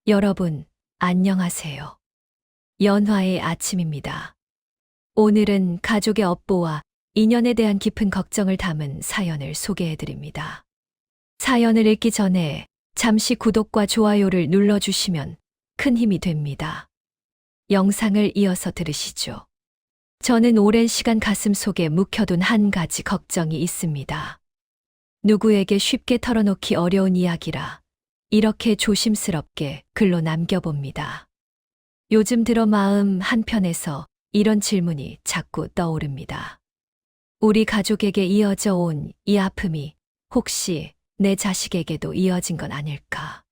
여러분, 안녕하세요. 연화의 아침입니다. 오늘은 가족의 업보와 인연에 대한 깊은 걱정을 담은 사연을 소개해드립니다. 사연을 읽기 전에 잠시 구독과 좋아요를 눌러주시면 큰 힘이 됩니다. 영상을 이어서 들으시죠. 저는 오랜 시간 가슴속에 묵혀둔 한 가지 걱정이 있습니다. 누구에게 쉽게 털어놓기 어려운 이야기라 이렇게 조심스럽게 글로 남겨봅니다. 요즘 들어 마음 한편에서 이런 질문이 자꾸 떠오릅니다. 우리 가족에게 이어져 온 이 아픔이 혹시 내 자식에게도 이어진 건 아닐까?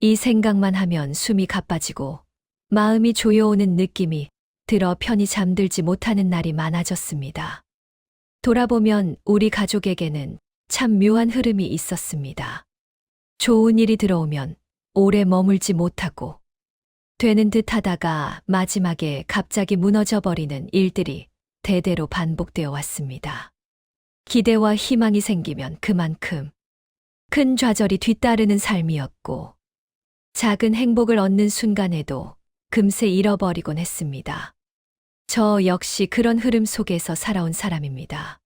이 생각만 하면 숨이 가빠지고 마음이 조여오는 느낌이 들어 편히 잠들지 못하는 날이 많아졌습니다. 돌아보면 우리 가족에게는 참 묘한 흐름이 있었습니다. 좋은 일이 들어오면 오래 머물지 못하고 되는 듯 하다가 마지막에 갑자기 무너져 버리는 일들이 대대로 반복되어 왔습니다. 기대와 희망이 생기면 그만큼 큰 좌절이 뒤따르는 삶이었고 작은 행복을 얻는 순간에도 금세 잃어버리곤 했습니다. 저 역시 그런 흐름 속에서 살아온 사람입니다.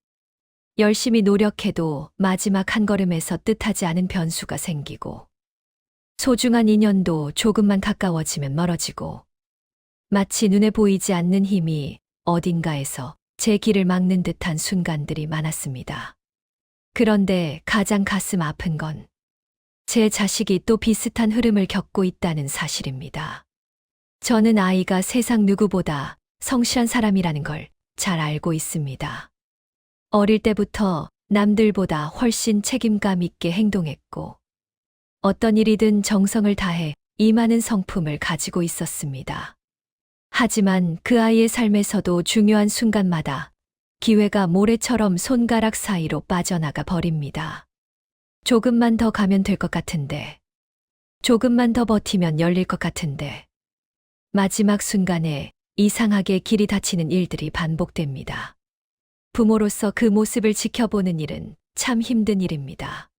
열심히 노력해도 마지막 한 걸음에서 뜻하지 않은 변수가 생기고 소중한 인연도 조금만 가까워지면 멀어지고 마치 눈에 보이지 않는 힘이 어딘가에서 제 길을 막는 듯한 순간들이 많았습니다. 그런데 가장 가슴 아픈 건 제 자식이 또 비슷한 흐름을 겪고 있다는 사실입니다. 저는 아이가 세상 누구보다 성실한 사람이라는 걸 잘 알고 있습니다. 어릴 때부터 남들보다 훨씬 책임감 있게 행동했고 어떤 일이든 정성을 다해 이 많은 성품을 가지고 있었습니다. 하지만 그 아이의 삶에서도 중요한 순간마다 기회가 모래처럼 손가락 사이로 빠져나가 버립니다. 조금만 더 가면 될 것 같은데, 조금만 더 버티면 열릴 것 같은데, 마지막 순간에 이상하게 길이 닫히는 일들이 반복됩니다. 부모로서 그 모습을 지켜보는 일은 참 힘든 일입니다.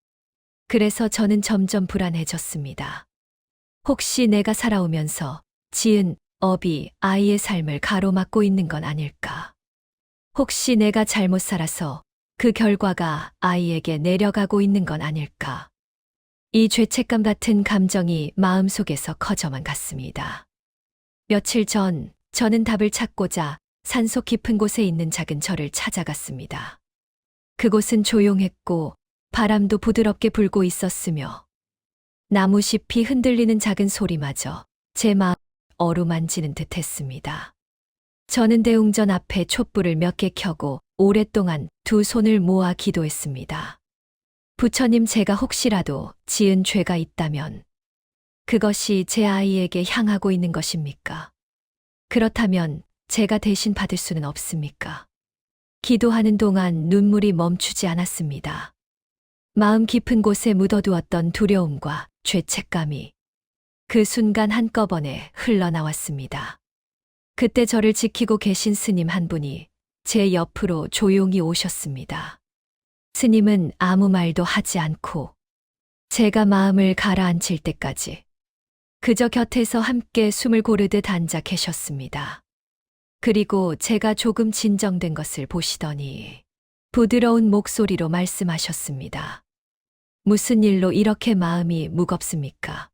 그래서 저는 점점 불안해졌습니다. 혹시 내가 살아오면서 지은 업이 아이의 삶을 가로막고 있는 건 아닐까? 혹시 내가 잘못 살아서 그 결과가 아이에게 내려가고 있는 건 아닐까? 이 죄책감 같은 감정이 마음속에서 커져만 갔습니다. 며칠 전 저는 답을 찾고자 산속 깊은 곳에 있는 작은 절을 찾아갔습니다. 그곳은 조용했고 바람도 부드럽게 불고 있었으며 나무잎이 흔들리는 작은 소리마저 제 마음을 어루만지는 듯 했습니다. 저는 대웅전 앞에 촛불을 몇 개 켜고 오랫동안 두 손을 모아 기도했습니다. 부처님, 제가 혹시라도 지은 죄가 있다면 그것이 제 아이에게 향하고 있는 것입니까? 그렇다면 제가 대신 받을 수는 없습니까? 기도하는 동안 눈물이 멈추지 않았습니다. 마음 깊은 곳에 묻어두었던 두려움과 죄책감이 그 순간 한꺼번에 흘러나왔습니다. 그때 저를 지키고 계신 스님 한 분이 제 옆으로 조용히 오셨습니다. 스님은 아무 말도 하지 않고 제가 마음을 가라앉힐 때까지 그저 곁에서 함께 숨을 고르듯 앉아 계셨습니다. 그리고 제가 조금 진정된 것을 보시더니 부드러운 목소리로 말씀하셨습니다. 무슨 일로 이렇게 마음이 무겁습니까?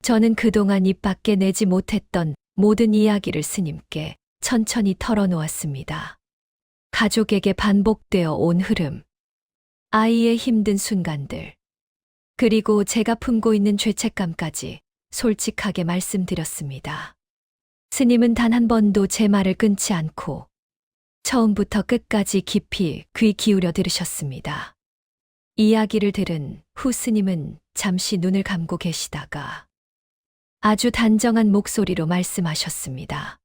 저는 그동안 입 밖에 내지 못했던 모든 이야기를 스님께 천천히 털어놓았습니다. 가족에게 반복되어 온 흐름, 아이의 힘든 순간들, 그리고 제가 품고 있는 죄책감까지 솔직하게 말씀드렸습니다. 스님은 단 한 번도 제 말을 끊지 않고 처음부터 끝까지 깊이 귀 기울여 들으셨습니다. 이야기를 들은 후 스님은 잠시 눈을 감고 계시다가 아주 단정한 목소리로 말씀하셨습니다.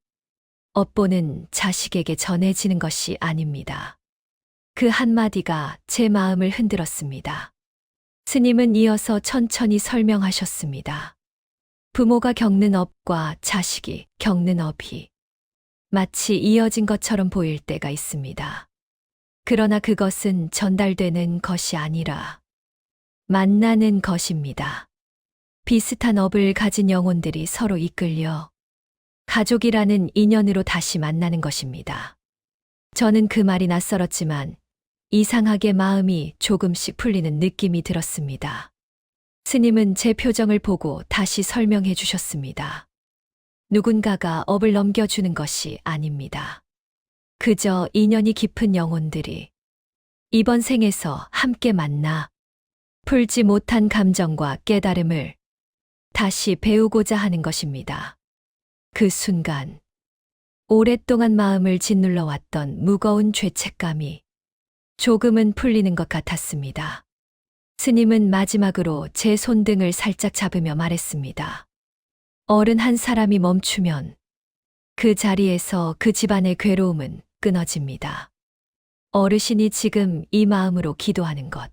업보는 자식에게 전해지는 것이 아닙니다. 그 한마디가 제 마음을 흔들었습니다. 스님은 이어서 천천히 설명하셨습니다. 부모가 겪는 업과 자식이 겪는 업이 마치 이어진 것처럼 보일 때가 있습니다. 그러나 그것은 전달되는 것이 아니라 만나는 것입니다. 비슷한 업을 가진 영혼들이 서로 이끌려 가족이라는 인연으로 다시 만나는 것입니다. 저는 그 말이 낯설었지만 이상하게 마음이 조금씩 풀리는 느낌이 들었습니다. 스님은 제 표정을 보고 다시 설명해 주셨습니다. 누군가가 업을 넘겨주는 것이 아닙니다. 그저 인연이 깊은 영혼들이 이번 생에서 함께 만나 풀지 못한 감정과 깨달음을 다시 배우고자 하는 것입니다. 그 순간 오랫동안 마음을 짓눌러 왔던 무거운 죄책감이 조금은 풀리는 것 같았습니다. 스님은 마지막으로 제 손등을 살짝 잡으며 말했습니다. 어른 한 사람이 멈추면 그 자리에서 그 집안의 괴로움은 끊어집니다. 어르신이 지금 이 마음으로 기도하는 것.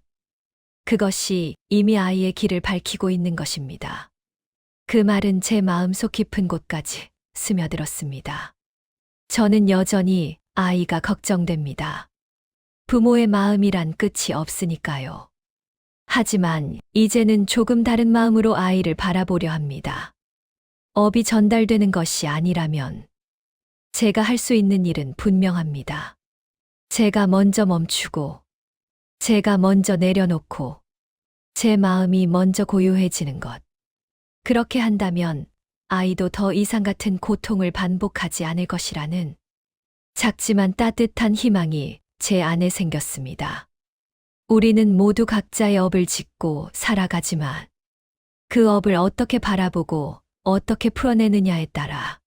그것이 이미 아이의 길을 밝히고 있는 것입니다. 그 말은 제 마음속 깊은 곳까지 스며들었습니다. 저는 여전히 아이가 걱정됩니다. 부모의 마음이란 끝이 없으니까요. 하지만 이제는 조금 다른 마음으로 아이를 바라보려 합니다. 업이 전달되는 것이 아니라면 제가 할 수 있는 일은 분명합니다. 제가 먼저 멈추고, 제가 먼저 내려놓고, 제 마음이 먼저 고요해지는 것. 그렇게 한다면 아이도 더 이상 같은 고통을 반복하지 않을 것이라는 작지만 따뜻한 희망이 제 안에 생겼습니다. 우리는 모두 각자의 업을 짓고 살아가지만 그 업을 어떻게 바라보고 어떻게 풀어내느냐에 따라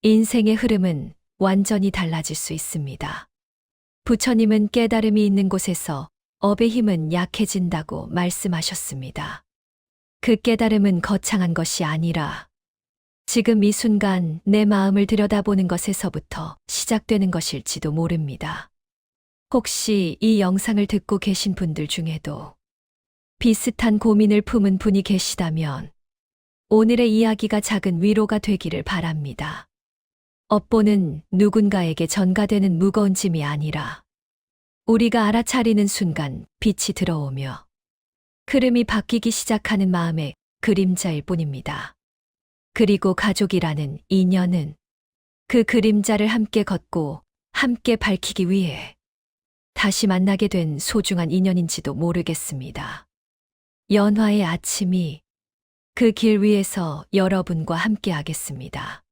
인생의 흐름은 완전히 달라질 수 있습니다. 부처님은 깨달음이 있는 곳에서 업의 힘은 약해진다고 말씀하셨습니다. 그 깨달음은 거창한 것이 아니라 지금 이 순간 내 마음을 들여다보는 것에서부터 시작되는 것일지도 모릅니다. 혹시 이 영상을 듣고 계신 분들 중에도 비슷한 고민을 품은 분이 계시다면 오늘의 이야기가 작은 위로가 되기를 바랍니다. 업보는 누군가에게 전가되는 무거운 짐이 아니라 우리가 알아차리는 순간 빛이 들어오며 흐름이 바뀌기 시작하는 마음의 그림자일 뿐입니다. 그리고 가족이라는 인연은 그 그림자를 함께 걷고 함께 밝히기 위해 다시 만나게 된 소중한 인연인지도 모르겠습니다. 연화의 아침이 그 길 위에서 여러분과 함께 하겠습니다.